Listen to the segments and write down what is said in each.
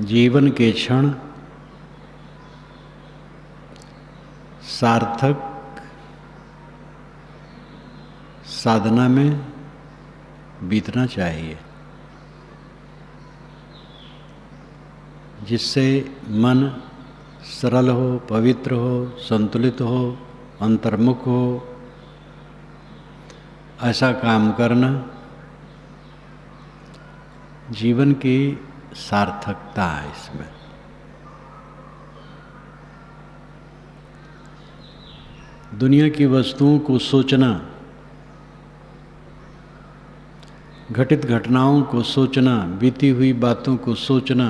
जीवन के क्षण सार्थक साधना में बीतना चाहिए, जिससे मन सरल हो, पवित्र हो, संतुलित हो, अंतर्मुख हो। ऐसा काम करना जीवन की सार्थकता है। इसमें दुनिया की वस्तुओं को सोचना, घटित घटनाओं को सोचना, बीती हुई बातों को सोचना,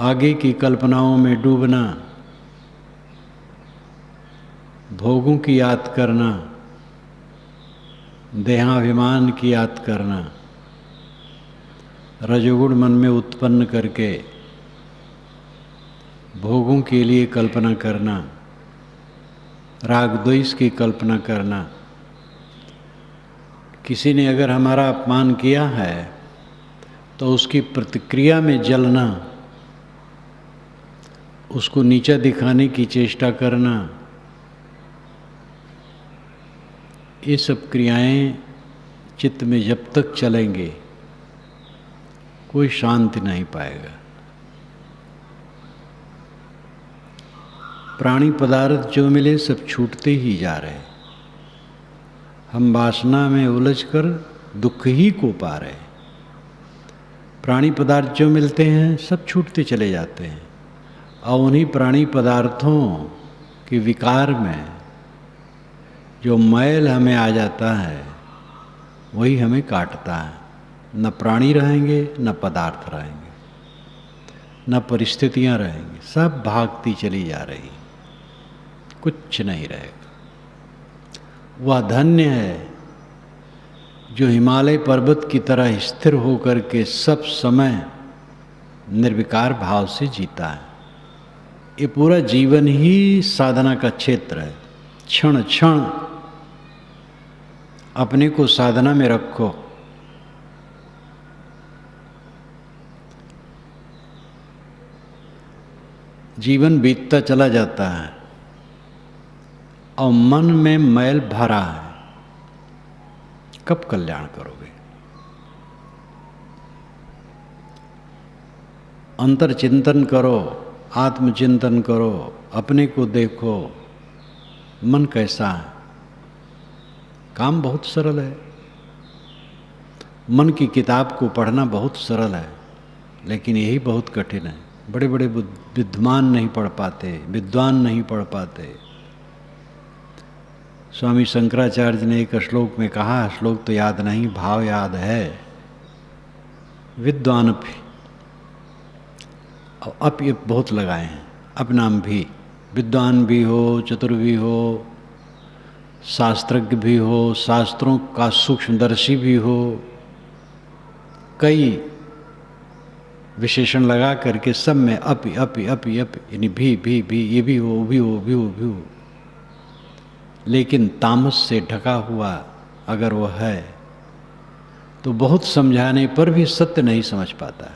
आगे की कल्पनाओं में डूबना, भोगों की याद करना, देहाभिमान की याद करना, रजोगुण मन में उत्पन्न करके भोगों के लिए कल्पना करना, राग द्वेष की कल्पना करना। किसी ने अगर हमारा अपमान किया है तो उसकी प्रतिक्रिया में जलना, उसको नीचा दिखाने की चेष्टा करना, ये सब क्रियाएं चित्त में जब तक चलेंगे कोई शांति नहीं पाएगा। प्राणी पदार्थ जो मिले सब छूटते ही जा रहे, हम वासना में उलझकर दुख ही को पा रहे। प्राणी पदार्थ जो मिलते हैं सब छूटते चले जाते हैं, और उन्हीं प्राणी पदार्थों के विकार में जो मैल हमें आ जाता है वही हमें काटता है। न प्राणी रहेंगे, न पदार्थ रहेंगे, न परिस्थितियां रहेंगी, सब भागती चली जा रही, कुछ नहीं रहेगा। वह धन्य है जो हिमालय पर्वत की तरह स्थिर होकर के सब समय निर्विकार भाव से जीता है। ये पूरा जीवन ही साधना का क्षेत्र है। क्षण क्षण अपने को साधना में रखो। जीवन बीतता चला जाता है और मन में मैल भरा है, कब कल्याण करोगे? अंतर चिंतन करो, आत्मचिंतन करो, अपने को देखो, मन कैसा है। काम बहुत सरल है। मन की किताब को पढ़ना बहुत सरल है, लेकिन यही बहुत कठिन है। बड़े बड़े विद्वान नहीं पढ़ पाते, विद्वान नहीं पढ़ पाते। स्वामी शंकराचार्य ने एक श्लोक में कहा, श्लोक तो याद नहीं, भाव याद है, विद्वान भी, और अप ये बहुत लगाए हैं, अपनाम भी, विद्वान भी हो, चतुर भी हो, शास्त्रज्ञ भी हो, शास्त्रों का सूक्ष्मदर्शी भी हो, कई विशेषण लगा करके सब में अपि अपि अपि अपि यानी भी ये भी हो, वो भी हो, भी हो, भी हो। लेकिन तामस से ढका हुआ अगर वो है तो बहुत समझाने पर भी सत्य नहीं समझ पाता।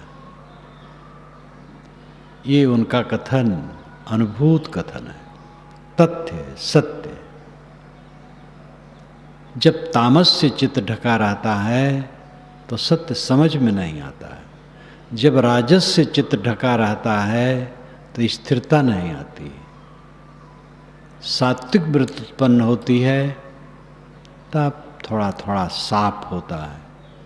ये उनका कथन अनुभूत कथन है, तथ्य सत्य। जब तामस से चित्त ढका रहता है तो सत्य समझ में नहीं आता है। जब राजस से चित्त ढका रहता है तो स्थिरता नहीं आती, सात्विक वृत्ति उत्पन्न होती है, तब थोड़ा थोड़ा साफ होता है।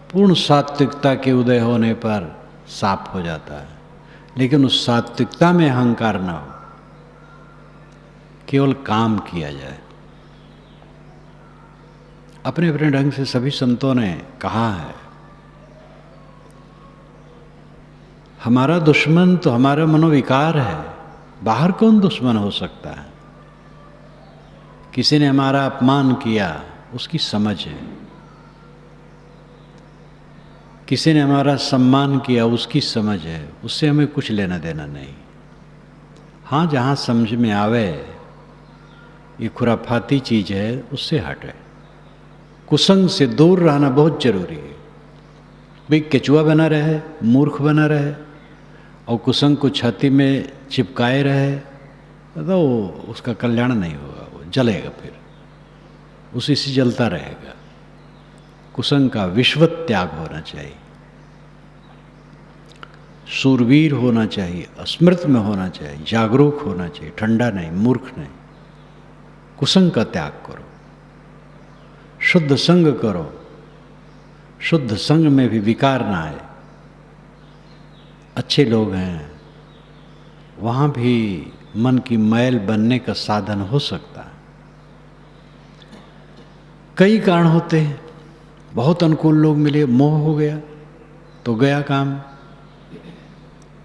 पूर्ण सात्विकता के उदय होने पर साफ हो जाता है। लेकिन उस सात्विकता में अहंकार ना हो, केवल काम किया जाए। अपने अपने ढंग से सभी संतों ने कहा है, हमारा दुश्मन तो हमारा मनोविकार है, बाहर कौन दुश्मन हो सकता है? किसी ने हमारा अपमान किया, उसकी समझ है। किसी ने हमारा सम्मान किया, उसकी समझ है, उससे हमें कुछ लेना देना नहीं। हाँ, जहाँ समझ में आवे ये खुराफाती चीज है, उससे हटे। कुसंग से दूर रहना बहुत जरूरी है। भाई केचुआ बना रहे, मूर्ख बना रहे, और कुसंग को छाती में चिपकाए रहे तो उसका कल्याण नहीं होगा, वो जलेगा, फिर उसी से जलता रहेगा। कुसंग का विश्वत त्याग होना चाहिए, शूरवीर होना चाहिए, स्मृत में होना चाहिए, जागरूक होना चाहिए, ठंडा नहीं, मूर्ख नहीं। कुसंग का त्याग करो, शुद्ध संग करो, शुद्ध संग में भी विकार ना आए। अच्छे लोग हैं वहाँ भी मन की मैल बनने का साधन हो सकता है। कई कारण होते हैं, बहुत अनुकूल लोग मिले, मोह हो गया तो गया काम,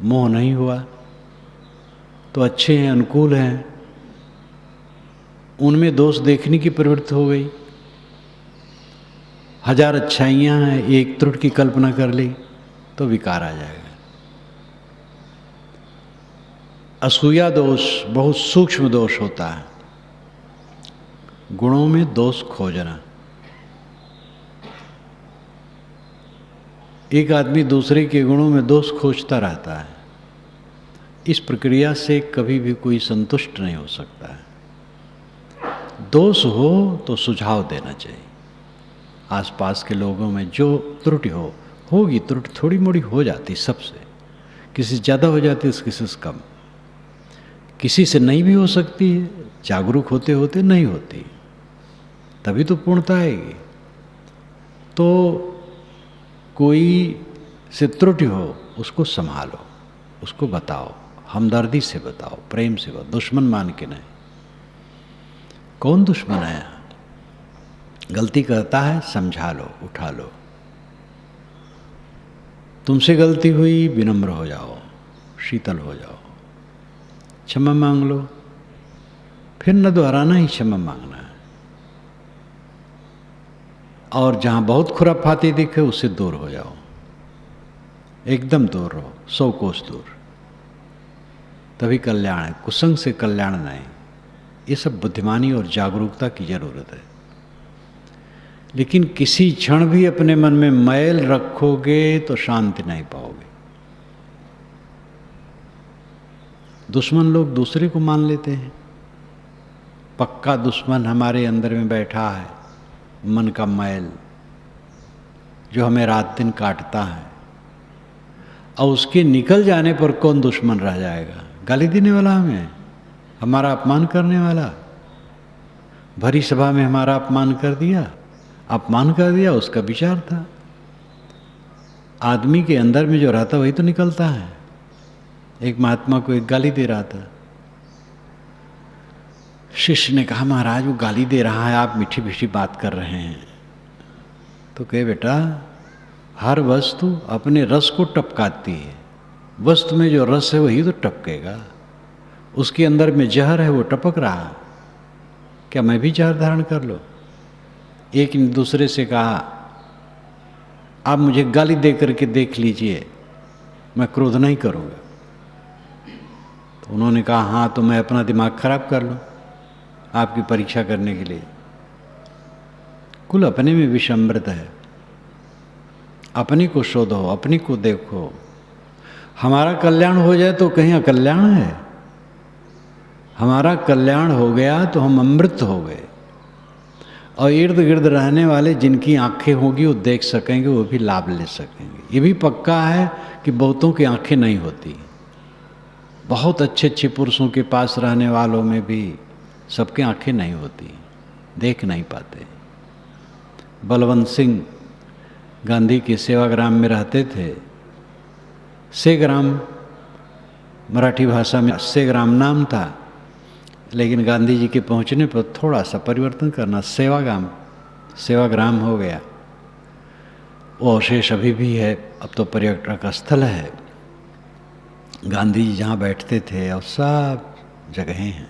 मोह नहीं हुआ तो अच्छे हैं, अनुकूल हैं, उनमें दोष देखने की प्रवृत्ति हो गई। 1000 अच्छाइयाँ हैं, एक त्रुटि की कल्पना कर ली तो विकार आ जाएगा। असूया दोष बहुत सूक्ष्म दोष होता है, गुणों में दोष खोजना। एक आदमी दूसरे के गुणों में दोष खोजता रहता है, इस प्रक्रिया से कभी भी कोई संतुष्ट नहीं हो सकता है। दोष हो तो सुझाव देना चाहिए। आसपास के लोगों में जो त्रुटि होगी, त्रुटि थोड़ी मोड़ी हो जाती सबसे, किसी से ज़्यादा हो जाती है, किसी से कम, किसी से नहीं भी हो सकती है, जागरूक होते होते नहीं होती, तभी तो पूर्णता आएगी। तो कोई से त्रुटि हो उसको संभालो, उसको बताओ, हमदर्दी से बताओ, प्रेम से बताओ, दुश्मन मान के नहीं। कौन दुश्मन है? गलती करता है समझा लो, उठा लो। तुमसे गलती हुई, विनम्र हो जाओ, शीतल हो जाओ, क्षमा मांग लो, फिर न दोहराना ही क्षमा मांगना है। और जहाँ बहुत खुराफाती दिखे उससे दूर हो जाओ, एकदम दूर रहो, 100 कोस दूर, तभी कल्याण है। कुसंग से कल्याण नहीं। ये सब बुद्धिमानी और जागरूकता की जरूरत है। लेकिन किसी क्षण भी अपने मन में मैल रखोगे तो शांति नहीं पाओगे। दुश्मन लोग दूसरे को मान लेते हैं, पक्का दुश्मन हमारे अंदर में बैठा है, मन का मैल जो हमें रात दिन काटता है, और उसके निकल जाने पर कौन दुश्मन रह जाएगा? गाली देने वाला हमें, हमारा अपमान करने वाला, भरी सभा में हमारा अपमान कर दिया, उसका विचार था। आदमी के अंदर में जो रहता वही तो निकलता है। एक महात्मा को एक गाली दे रहा था, शिष्य ने कहा महाराज वो गाली दे रहा है, आप मीठी मीठी बात कर रहे हैं। तो कहे बेटा, हर वस्तु अपने रस को टपकाती है, वस्तु में जो रस है वही तो टपकेगा, उसके अंदर में जहर है वो टपक रहा, क्या मैं भी जहर धारण कर लो? एक ने दूसरे से कहा आप मुझे गाली दे करके देख लीजिए, मैं क्रोध नहीं करूँगा। तो उन्होंने कहा हाँ, तो मैं अपना दिमाग खराब कर लूँ आपकी परीक्षा करने के लिए। कुल अपने में विषमृत है, अपनी को शोधो, अपनी को देखो। हमारा कल्याण हो जाए तो कहीं अकल्याण है, हमारा कल्याण हो गया तो हम अमृत हो गए, और इर्द गिर्द रहने वाले जिनकी आंखें होगी वो देख सकेंगे, वो भी लाभ ले सकेंगे। ये भी पक्का है कि बहुतों की आंखें नहीं होती, बहुत अच्छे अच्छे पुरुषों के पास रहने वालों में भी सबकी आंखें नहीं होती, देख नहीं पाते। बलवंत सिंह गांधी के सेवाग्राम में रहते थे। सेग्राम मराठी भाषा में सेग्राम नाम था, लेकिन गांधी जी के पहुंचने पर थोड़ा सा परिवर्तन करना, सेवाग्राम हो गया। वो अवशेष अभी भी है, अब तो पर्यटक स्थल है। गांधी जी जहाँ बैठते थे और सब जगहें हैं,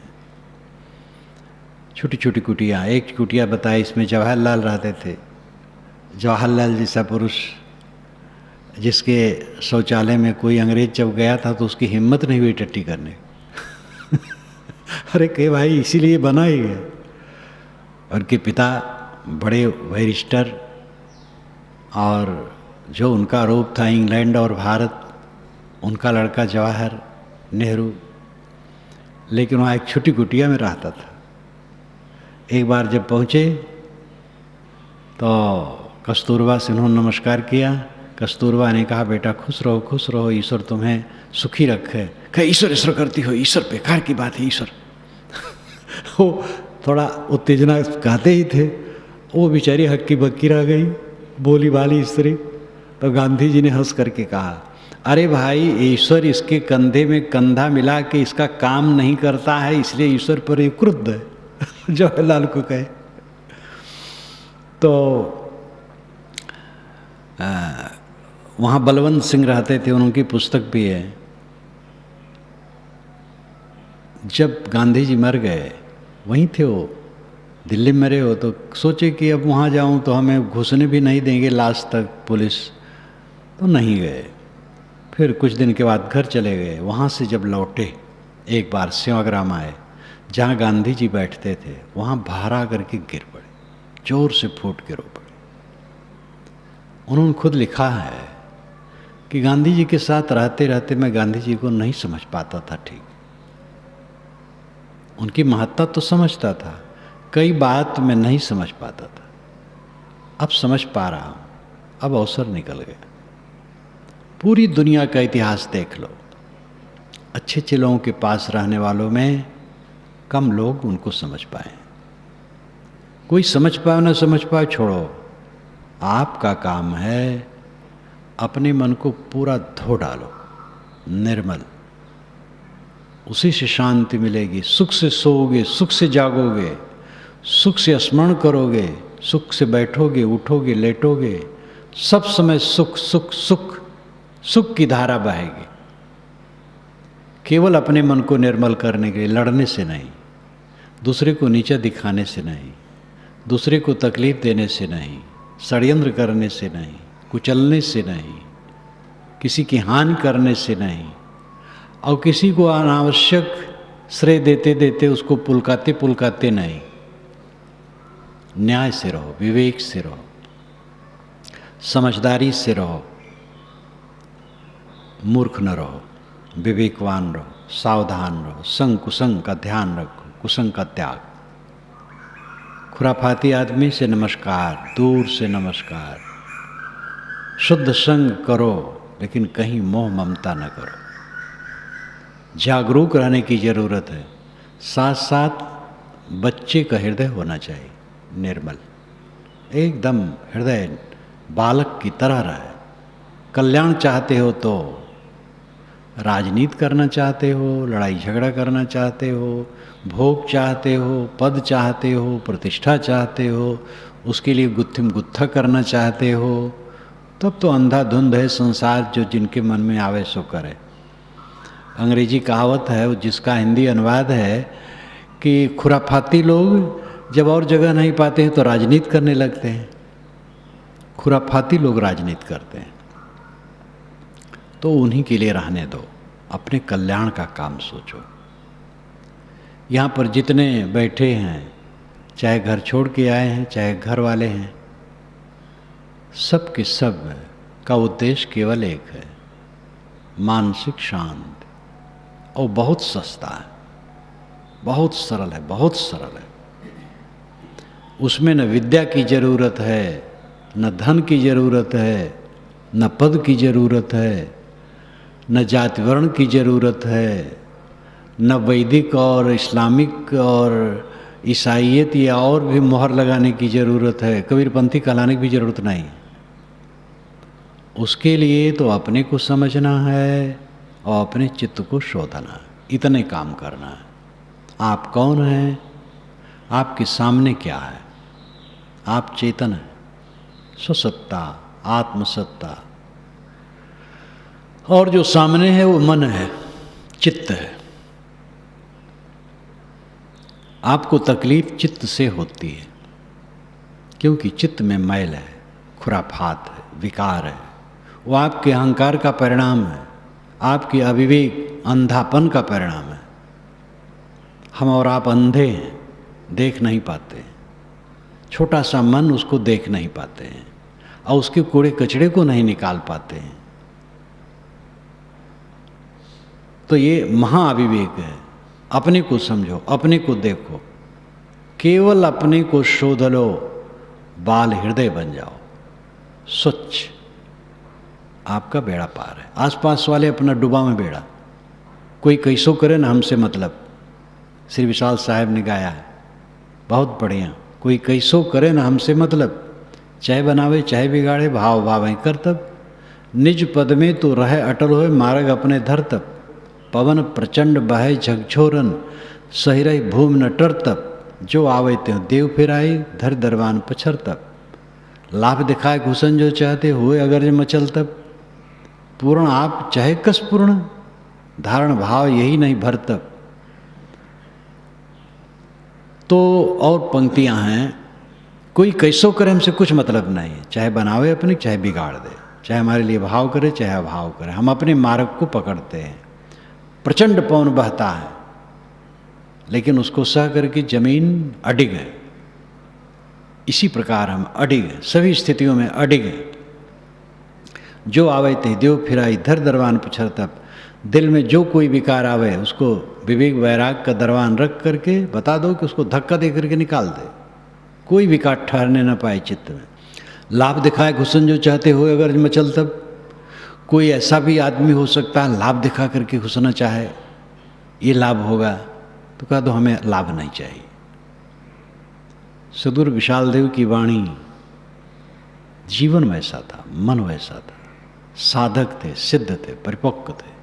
छोटी छोटी कुटिया। एक कुटिया बताई, इसमें जवाहरलाल रहते थे। जवाहरलाल जैसा पुरुष जिसके शौचालय में कोई अंग्रेज जब गया था तो उसकी हिम्मत नहीं हुई टट्टी करने। अरे कहे भाई इसीलिए बना ही है। उनके पिता बड़े बैरिस्टर, और जो उनका आरोप था इंग्लैंड और भारत, उनका लड़का जवाहर नेहरू, लेकिन वहाँ एक छोटी कुटिया में रहता था। एक बार जब पहुँचे तो कस्तूरबा से उन्होंने नमस्कार किया। कस्तूरबा ने कहा, बेटा खुश रहो, ईश्वर तुम्हें सुखी रखे। कहे, ईश्वर ईश्वर करती हो, ईश्वर बेकार की बात है, ईश्वर। वो थोड़ा उत्तेजना कहते ही थे, वो बेचारी हक्की बक्की रह गई, बोली वाली स्त्री। तो गांधी जी ने हंस करके कहा, अरे भाई, ईश्वर इसके कंधे में कंधा मिला के इसका काम नहीं करता है, इसलिए ईश्वर पर ये क्रुद्ध है। जवाहरलाल को कहे तो वहाँ बलवंत सिंह रहते थे, उनकी पुस्तक भी है। जब गांधी जी मर गए, वहीं थे वो, दिल्ली में मरे हो, तो सोचे कि अब वहाँ जाऊँ तो हमें घुसने भी नहीं देंगे लाश तक पुलिस, तो नहीं गए। फिर कुछ दिन के बाद घर चले गए। वहाँ से जब लौटे, एक बार सेवाग्राम आए, जहाँ गांधी जी बैठते थे, वहाँ भारा करके गिर पड़े, जोर से फूट के रो पड़े। उन्होंने खुद लिखा है कि गांधी जी के साथ रहते रहते मैं गांधी जी को नहीं समझ पाता था ठीक। उनकी महत्ता तो समझता था, कई बात मैं नहीं समझ पाता था, अब समझ पा रहा हूँ, अब अवसर निकल गया। पूरी दुनिया का इतिहास देख लो, अच्छे अच्छे लोगों के पास रहने वालों में कम लोग उनको समझ पाए। कोई समझ पाए ना समझ पाए छोड़ो, आपका काम है अपने मन को पूरा धो डालो, निर्मल, उसी से शांति मिलेगी। सुख से सोओगे, सुख से जागोगे, सुख से स्मरण करोगे, सुख से बैठोगे, उठोगे, लेटोगे, सब समय सुख सुख सुख सुख की धारा बहेगी। केवल अपने मन को निर्मल करने के लिए, लड़ने से नहीं, दूसरे को नीचा दिखाने से नहीं, दूसरे को तकलीफ देने से नहीं, षड्यंत्र करने से नहीं, कुचलने से नहीं, किसी की हानि करने से नहीं, और किसी को अनावश्यक श्रेय देते देते उसको पुलकाते पुलकाते नहीं। न्याय से रहो, विवेक से रहो, समझदारी से रहो, मूर्ख न रहो, विवेकवान रहो, सावधान रहो, संग कुसंग का ध्यान रखो, कुसंग का त्याग। खुराफाती आदमी से नमस्कार, दूर से नमस्कार, शुद्ध संग करो, लेकिन कहीं मोह ममता न करो। जागरूक रहने की जरूरत है, साथ साथ बच्चे का हृदय होना चाहिए, निर्मल, एकदम हृदय बालक की तरह रहे। कल्याण चाहते हो तो राजनीति करना चाहते हो, लड़ाई झगड़ा करना चाहते हो, भोग चाहते हो, पद चाहते हो, प्रतिष्ठा चाहते हो, उसके लिए गुत्थिम गुत्था करना चाहते हो, तब तो अंधाधुंध है संसार, जो जिनके मन में आवे सो करे। अंग्रेजी कहावत है, जिसका हिंदी अनुवाद है कि खुराफाती लोग जब और जगह नहीं पाते हैं तो राजनीति करने लगते हैं। खुराफाती लोग राजनीति करते हैं, तो उन्हीं के लिए रहने दो, अपने कल्याण का काम सोचो। यहाँ पर जितने बैठे हैं, चाहे घर छोड़ के आए हैं, चाहे घर वाले हैं, सब के सब का उद्देश्य केवल एक है, मानसिक शांति, और बहुत सस्ता है, बहुत सरल है, बहुत सरल है। उसमें न विद्या की जरूरत है, न धन की जरूरत है, न पद की जरूरत है, न जाति वर्ण की जरूरत है, न वैदिक और इस्लामिक और ईसाइयत या और भी मोहर लगाने की ज़रूरत है, कबीरपंथी कहलाने की भी ज़रूरत नहीं। उसके लिए तो अपने को समझना है और अपने चित्त को शोधना है, इतने काम करना है। आप कौन हैं, आपके सामने क्या है? आप चेतन हैं, स्वसत्ता, आत्मसत्ता, और जो सामने है वो मन है, चित्त है। आपको तकलीफ चित्त से होती है, क्योंकि चित्त में मैल है, खुराफात है, विकार है, वो आपके अहंकार का परिणाम है, आपकी अविवेक अंधापन का परिणाम है। हम और आप अंधे हैं, देख नहीं पाते, छोटा सा मन उसको देख नहीं पाते हैं, और उसके कूड़े कचड़े को नहीं निकाल पाते हैं। तो ये महाअविवेक है। अपने को समझो, अपने को देखो, केवल अपने को शोध लो, बाल हृदय बन जाओ, स्वच्छ, आपका बेड़ा पार है। आसपास वाले अपना डुबा में बेड़ा, कोई कैसो करे ना हमसे मतलब। श्री विशाल साहब ने गाया है, बहुत बढ़िया। कोई कैसो करे ना हमसे मतलब, चाहे बनावे चाहे बिगाड़े, भाव भावें कर तब। निज पद में तो रहे अटल होए, मार्ग अपने धर तब। पवन प्रचंड बहे झकझोरन, सही रही भूमि न टर तब। जो आवे त्यों देव फिर आई, धर दरबान पछर तब। लाभ दिखाए घुसन जो चाहते, हुए अगर जे मचल तब। पूर्ण आप चाहे कस पूर्ण, धारण भाव यही नहीं भर तब। तो और पंक्तियां हैं, कोई कैसो करे हमसे कुछ मतलब नहीं, चाहे बनावे अपने चाहे बिगाड़ दे, चाहे हमारे लिए भाव करे चाहे अभाव करे, हम अपने मार्ग को पकड़ते हैं। प्रचंड पवन बहता है लेकिन उसको सह करके जमीन अडिग है। इसी प्रकार हम अडिग हैं, सभी स्थितियों में अडिग हैं। जो आवे ते देव फिराई, धर दरबान पछर तब। दिल में जो कोई विकार आवे उसको विवेक वैराग का दरबान रख करके बता दो कि उसको धक्का दे करके निकाल दे, कोई विकार ठहरने न पाए चित्त में। लाभ दिखाए घुसन जो चाहते हो अगर मचल तब। कोई ऐसा भी आदमी हो सकता है लाभ दिखा करके घुसना चाहे, ये लाभ होगा, तो कहा दो हमें लाभ नहीं चाहिए। सदगुरु विशाल देव की वाणी, जीवन वैसा था, मन वैसा था, साधक थे, सिद्ध थे, परिपक्व थे।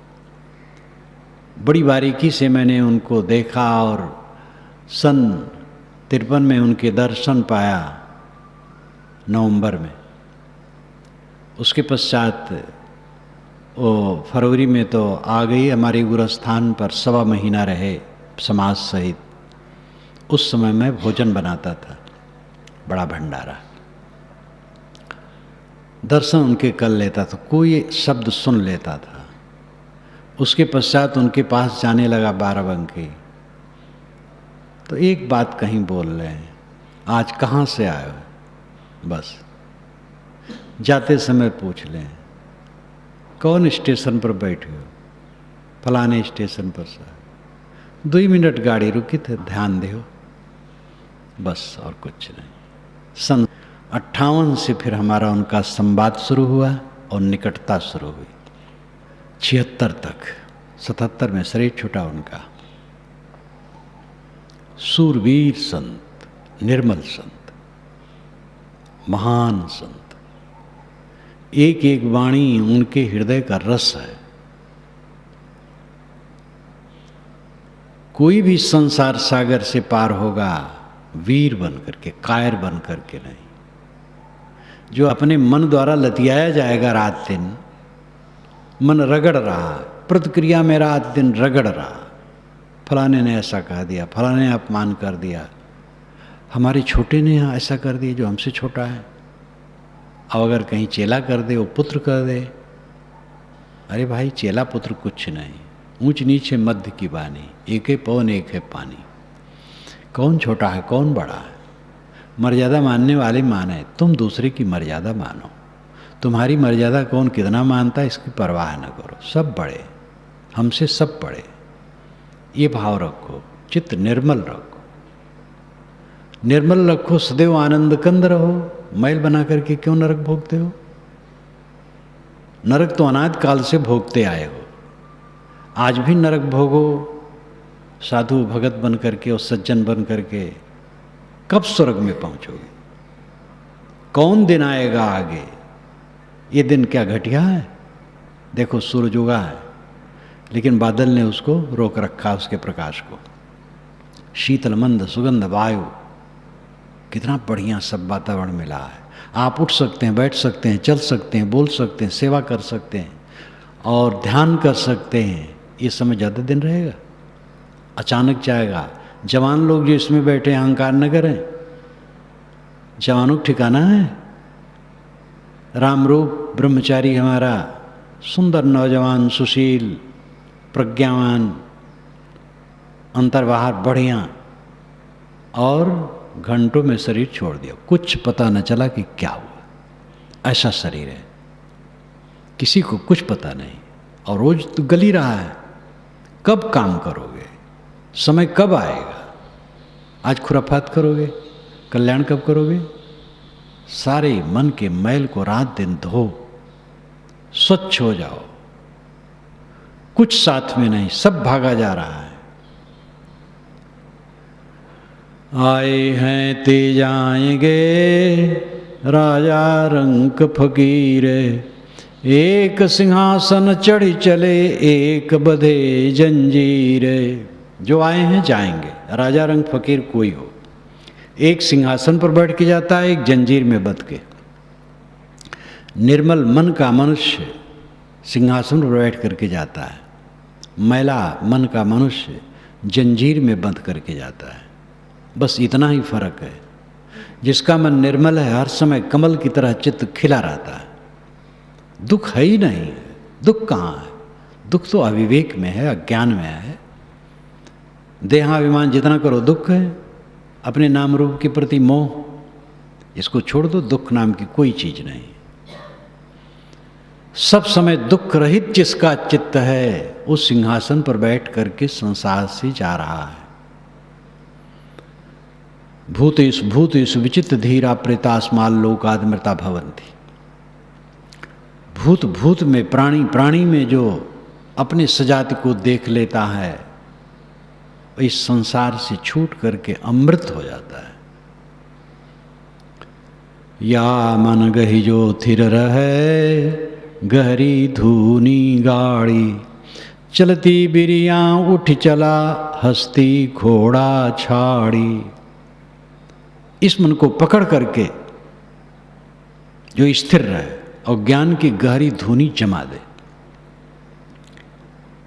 बड़ी बारीकी से मैंने उनको देखा और सन 53 में उनके दर्शन पाया, नवंबर में। उसके पश्चात वो फरवरी में तो आ गई हमारे गुरुस्थान पर, 1.25 महीना रहे समाज सहित। उस समय मैं भोजन बनाता था, बड़ा भंडारा, दर्शन उनके कर लेता था, कोई शब्द सुन लेता था। उसके पश्चात उनके पास जाने लगा बाराबंकी, तो एक बात कहीं बोल रहे हैं, आज कहाँ से आए हो, बस जाते समय पूछ लें कौन स्टेशन पर बैठे हो, फलाने स्टेशन पर सर। 2 मिनट गाड़ी रुकी थे, ध्यान दो, बस और कुछ नहीं। सन 58 से फिर हमारा उनका संवाद शुरू हुआ और निकटता शुरू हुई, 76 तक। 77 में शरीर छूटा उनका। सूरवीर संत, निर्मल संत, महान संत, एक एक वाणी उनके हृदय का रस है। कोई भी संसार सागर से पार होगा वीर बन करके, कायर बन करके नहीं। जो अपने मन द्वारा लतियाया जाएगा रात दिन, मन रगड़ रहा, प्रतिक्रिया में रात दिन रगड़ रहा, फलाने ने ऐसा कह दिया, फलाने ने अपमान कर दिया, हमारे छोटे ने ऐसा कर दिया जो हमसे छोटा है। अब अगर कहीं चेला कर दे, वो पुत्र कर दे, अरे भाई चेला पुत्र कुछ नहीं, ऊंच नीचे मध्य की बानी, एक है पवन एक है पानी। कौन छोटा है कौन बड़ा है, मर्यादा मानने वाले माने, तुम दूसरे की मर्यादा मानो। तुम्हारी मर्यादा कौन कितना मानता है इसकी परवाह न करो, सब बड़े, हमसे सब बड़े। ये भाव रखो, चित्त निर्मल रखो, निर्मल रखो, सदैव आनंद कंद रहो। मैल बना करके क्यों नरक भोगते हो? नरक तो अनाद काल से भोगते आए हो, आज भी नरक भोगो साधु भगत बन करके और सज्जन बन करके। कब स्वर्ग में पहुंचोगे? कौन दिन आएगा आगे? ये दिन क्या घटिया है? देखो सूरज उगा है लेकिन बादल ने उसको रोक रखा, उसके प्रकाश को। शीतल मंद सुगंध वायु, कितना बढ़िया सब वातावरण मिला है। आप उठ सकते हैं, बैठ सकते हैं, चल सकते हैं, बोल सकते हैं, सेवा कर सकते हैं और ध्यान कर सकते हैं। ये समय ज़्यादा दिन रहेगा? अचानक जाएगा। जवान लोग जो इसमें बैठे हैं अहंकार न करें, जवानों को ठिकाना है। राम रूप ब्रह्मचारी हमारा सुंदर नौजवान, सुशील, प्रज्ञावान, अंतर बाहर बढ़िया, और घंटों में शरीर छोड़ दिया, कुछ पता न चला कि क्या हुआ। ऐसा शरीर है, किसी को कुछ पता नहीं, और रोज तो गल ही रहा है। कब काम करोगे? समय कब आएगा? आज खुराफात करोगे, कल्याण कब करोगे? सारे मन के मैल को रात दिन धो, स्वच्छ हो जाओ। कुछ साथ में नहीं, सब भागा जा रहा है। आए हैं ते जाएंगे राजा रंक फकीर, एक सिंहासन चढ़ चले एक बधे जंजीर। जो आए हैं जाएंगे, राजा रंग फकीर कोई हो, एक सिंहासन पर बैठ के जाता है, एक जंजीर में बंध के। निर्मल मन का मनुष्य सिंहासन पर बैठ करके जाता है, मैला मन का मनुष्य जंजीर में बंध करके जाता है। बस इतना ही फर्क है। जिसका मन निर्मल है हर समय कमल की तरह चित्त खिला रहता है, दुख है ही नहीं। दुख कहाँ है? दुख तो अविवेक में है, अज्ञान में है। देहाभिमान जितना करो दुख है, अपने नाम रूप के प्रति मोह, इसको छोड़ दो, दुख नाम की कोई चीज नहीं। सब समय दुख रहित जिसका चित्त है, उस सिंहासन पर बैठ करके संसार से जा रहा है। भूतेषु विचित्र धीरा प्रेतास्माल लोकादमृता भवन्ति। भूत भूत में, प्राणी प्राणी में जो अपने सजाति को देख लेता है, इस संसार से छूट करके अमृत हो जाता है। या मन गही जो थिर रहे, गहरी धूनी गाड़ी, चलती बिरियां उठ चला, हस्ती घोड़ा छाड़ी। इस मन को पकड़ करके जो स्थिर रहे और ज्ञान की गहरी धूनी जमा दे।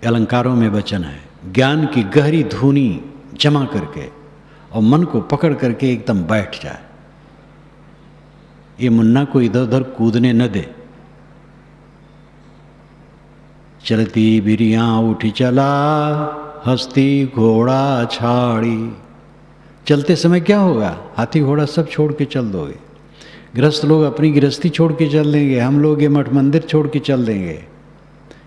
अलंकारों में वचन है, ज्ञान की गहरी धूनी जमा करके और मन को पकड़ करके एकदम बैठ जाए। ये मुन्ना को इधर उधर कूदने न दे। चलती बिरियां उठी चला, हस्ती घोड़ा छाड़ी। चलते समय क्या होगा? हाथी घोड़ा सब छोड़ के चल दोगे। गृहस्थ लोग अपनी गृहस्थी छोड़ के चल देंगे, हम लोग ये मठ मंदिर छोड़ के चल देंगे।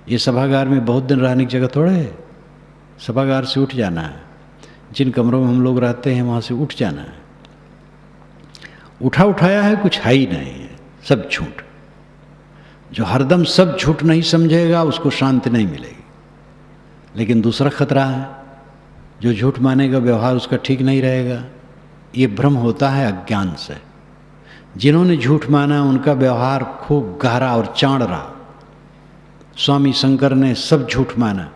ये सभागार में बहुत दिन रहने की जगह थोड़ा है। सभागार से उठ जाना है। जिन कमरों में हम लोग रहते हैं वहाँ से उठ जाना है। उठा उठाया है कुछ है ही नहीं है, सब झूठ। जो हरदम सब झूठ नहीं समझेगा उसको शांति नहीं मिलेगी। लेकिन दूसरा खतरा है, जो झूठ मानेगा व्यवहार उसका ठीक नहीं रहेगा। ये भ्रम होता है अज्ञान से। जिन्होंने झूठ माना उनका व्यवहार खूब गहरा और चाण रहा। स्वामी शंकर ने सब झूठ माना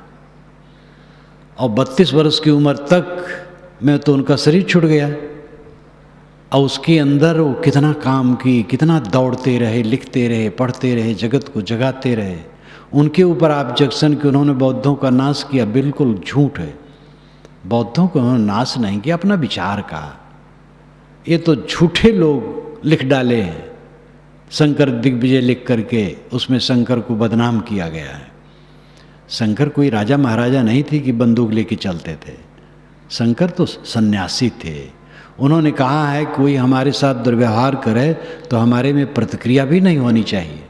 और 32 वर्ष की उम्र तक में तो उनका शरीर छूट गया। और उसके अंदर वो कितना काम की, कितना दौड़ते रहे, लिखते रहे, पढ़ते रहे, जगत को जगाते रहे। उनके ऊपर ऑब्जेक्शन कि उन्होंने बौद्धों का नाश किया, बिल्कुल झूठ है। बौद्धों को उन्होंने नाश नहीं किया, अपना विचार कहा। ये तो झूठे लोग लिख डाले हैं। शंकर दिग्विजय लिख करके उसमें शंकर को बदनाम किया गया है। शंकर कोई राजा महाराजा नहीं थे कि बंदूक लेके चलते थे। शंकर तो सन्यासी थे। उन्होंने कहा है कोई हमारे साथ दुर्व्यवहार करे तो हमारे में प्रतिक्रिया भी नहीं होनी चाहिए।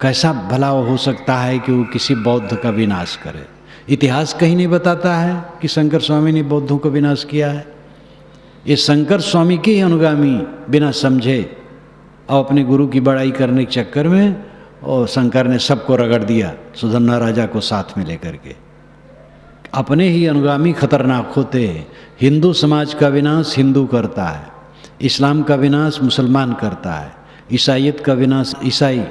कैसा भला हो सकता है कि वो किसी बौद्ध का विनाश करे? इतिहास कहीं नहीं बताता है कि शंकर स्वामी ने बौद्धों का विनाश किया है। ये शंकर स्वामी के ही अनुगामी बिना समझे और अपने गुरु की बड़ाई करने के चक्कर में और शंकर ने सबको रगड़ दिया, सुधन्ना राजा को साथ में लेकर के। अपने ही अनुगामी खतरनाक होते हैं। हिंदू समाज का विनाश हिंदू करता है, इस्लाम का विनाश मुसलमान करता है, ईसाईयत का विनाश ईसाई,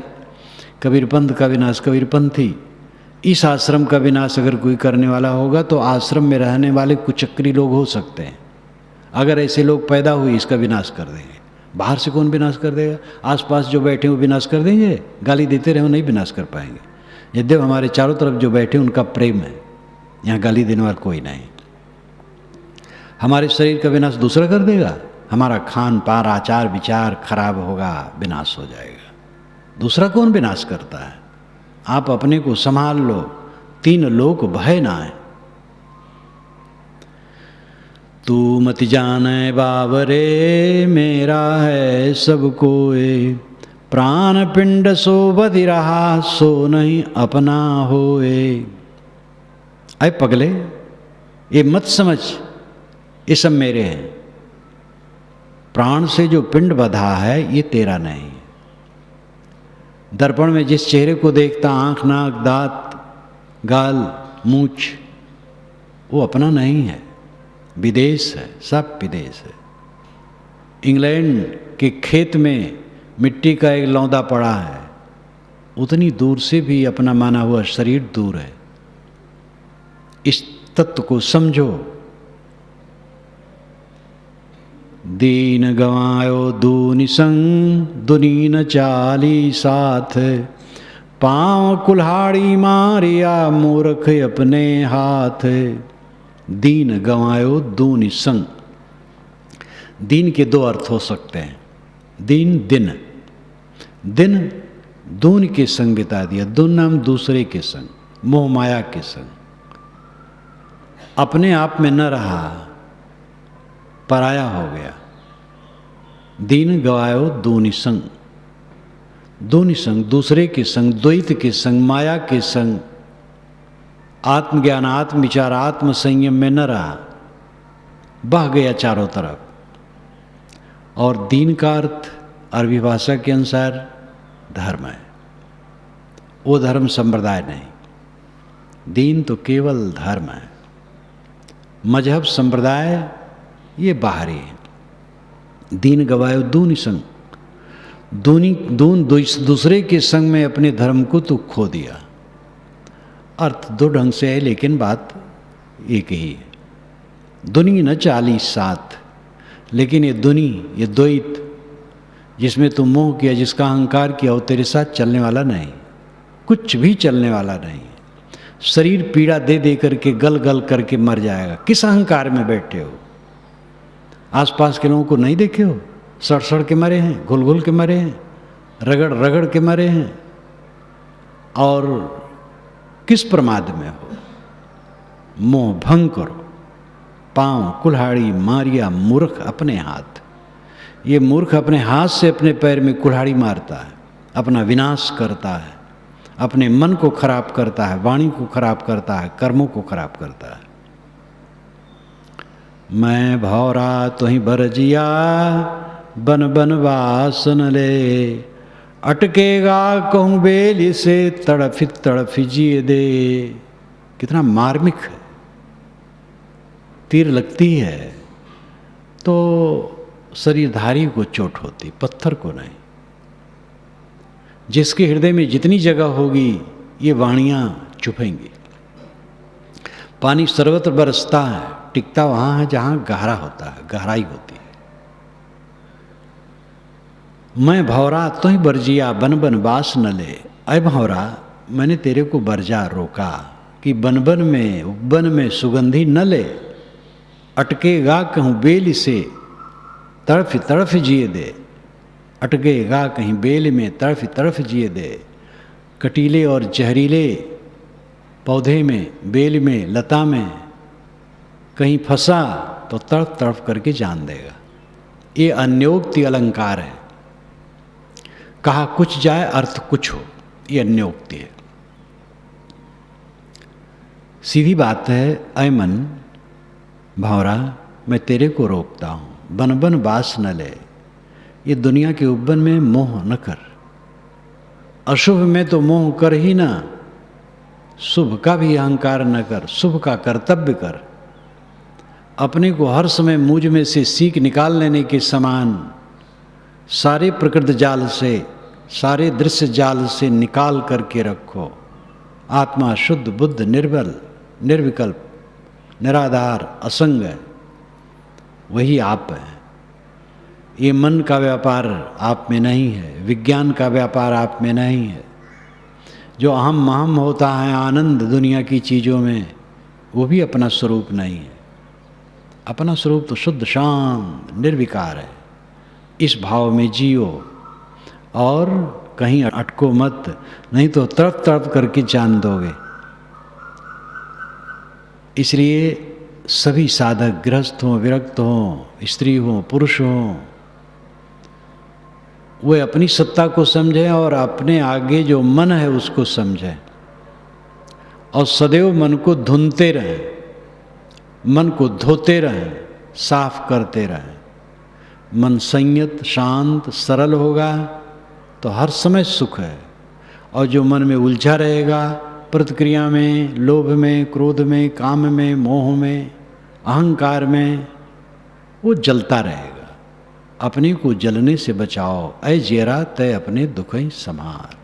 कबीरपंथ का विनाश कबीरपंथी। इस आश्रम का विनाश अगर कोई करने वाला होगा तो आश्रम में रहने वाले कुचक्री लोग हो सकते हैं। अगर ऐसे लोग पैदा हुए इसका विनाश कर देंगे। बाहर से कौन विनाश कर देगा? आसपास जो बैठे वो विनाश कर देंगे? गाली देते रहे नहीं विनाश कर पाएंगे। यद्यप हमारे चारों तरफ जो बैठे उनका प्रेम है, यहाँ गाली देने वाला कोई नहीं। हमारे शरीर का विनाश दूसरा कर देगा? हमारा खान पान आचार विचार खराब होगा, विनाश हो जाएगा। दूसरा कौन विनाश करता है? आप अपने को संभाल लो, 3 लोक भय ना है। तू मत जाने बावरे, मेरा है सब कोय, प्राण पिंड सो बधि रहा, सो नहीं अपना होए। अय पगले, ये मत समझ ये सब मेरे हैं। प्राण से जो पिंड बंधा है ये तेरा नहीं। दर्पण में जिस चेहरे को देखता, आंख, नाक, दांत, गाल, मूंछ, वो अपना नहीं है, विदेश है, सब विदेश है। इंग्लैंड के खेत में मिट्टी का एक लौंदा पड़ा है, उतनी दूर से भी अपना माना हुआ शरीर दूर है। इस तत्व को समझो। दीन गवायो दूनि संग, दुनी न चाली साथ, पांव कुल्हाड़ी मारिया मूर्ख अपने हाथ। दीन गवायो दूनि संग। दीन के दो अर्थ हो सकते हैं। दीन दिन, दिन दून के संग बिता दिया। दून नाम दूसरे के संग, मोह माया के संग, अपने आप में न रहा, पराया हो गया। दीन गवायो दूनि संग। दूनि संग, दूसरे के संग, द्वैत के संग, माया के संग, आत्मज्ञान, आत्म विचार, आत्म संयम में न रहा, बह गया चारों तरफ। और दीन का अर्थ अरबी भाषा के अनुसार धर्म है। वो धर्म संप्रदाय नहीं, दीन तो केवल धर्म है। मजहब संप्रदाय ये बाहरी है। दीन गवायो दूनि संग, दून दूसरे के संग में अपने धर्म को तो खो दिया। अर्थ दो ढंग से है लेकिन बात एक ही है। दुनी न चाली साथ, लेकिन ये दुनी, ये द्वैत जिसमें तुम मोह किया, जिसका अहंकार किया, वो तेरे साथ चलने वाला नहीं, कुछ भी चलने वाला नहीं। शरीर पीड़ा दे दे करके गल गल करके मर जाएगा। किस अहंकार में बैठे हो? आसपास के लोगों को नहीं देखे हो? सड़ सड़ के मरे हैं, घुल घुल के मरे हैं, रगड़ रगड़ के मरे हैं। और किस प्रमाद में हो? मोह भंग करो। पांव कुल्हाड़ी मारिया मूर्ख अपने हाथ। ये मूर्ख अपने हाथ से अपने पैर में कुल्हाड़ी मारता है, अपना विनाश करता है, अपने मन को खराब करता है, वाणी को खराब करता है, कर्मों को खराब करता है। मैं भौरा तुहि बरजिया, बन बन वासन ले, अटकेगा कहूँ बेली से, तड़फी तड़फी जिए दे। कितना मार्मिक है। तीर लगती है तो शरीरधारी को चोट होती, पत्थर को नहीं। जिसके हृदय में जितनी जगह होगी ये वाणियां चुभेंगी। पानी सर्वत्र बरसता है, टिकता वहां है जहां गहरा होता है, गहराई होती है। मैं भौरा तुहि बरजिया, बन बन बास न ले। अय भौरा, मैंने तेरे को बरजा रोका कि बन बन में सुगंधी न ले। अटकेगा कहूँ बेल से, तड़फ तड़फ जिए दे। अटकेगा कहीं बेल में, तड़फ तड़फ जिए दे। कटीले और जहरीले पौधे में, बेल में, लता में कहीं फंसा तो तड़फ तड़फ करके जान देगा। ये अन्योक्ति अलंकार है। कहा कुछ जाए अर्थ कुछ हो, ये अन्योक्ति है। सीधी बात है। ऐ मन भौरा, मैं तेरे को रोकता हूँ, बन बन बास न ले। ये दुनिया के उब्बन में मोह न कर। अशुभ में तो मोह कर ही ना, शुभ का भी अहंकार न कर, शुभ का कर्तव्य कर। अपने को हर समय मुझ में से सीख निकाल लेने के समान सारे प्रकृत जाल से, सारे दृश्य जाल से निकाल करके रखो। आत्मा शुद्ध, बुद्ध, निर्बल, निर्विकल्प, निराधार, असंग है, वही आप है। ये मन का व्यापार आप में नहीं है, विज्ञान का व्यापार आप में नहीं है। जो अहम महम होता है आनंद दुनिया की चीज़ों में, वो भी अपना स्वरूप नहीं है। अपना स्वरूप तो शुद्ध, शांत, निर्विकार है। इस भाव में जियो और कहीं अटको मत, नहीं तो तड़प तड़प करके जान दोगे। इसलिए सभी साधक, गृहस्थ हों, विरक्त हों, स्त्री हों, पुरुष हों, वे अपनी सत्ता को समझें और अपने आगे जो मन है उसको समझें। और सदैव मन को धुनते रहें, मन को धोते रहें, साफ करते रहें। मन संयत, शांत, सरल होगा तो हर समय सुख है। और जो मन में उलझा रहेगा, प्रतिक्रिया में, लोभ में, क्रोध में, काम में, मोह में, अहंकार में, वो जलता रहेगा। अपने को जलने से बचाओ। ऐ जेरा तय अपने दुख ही संहार।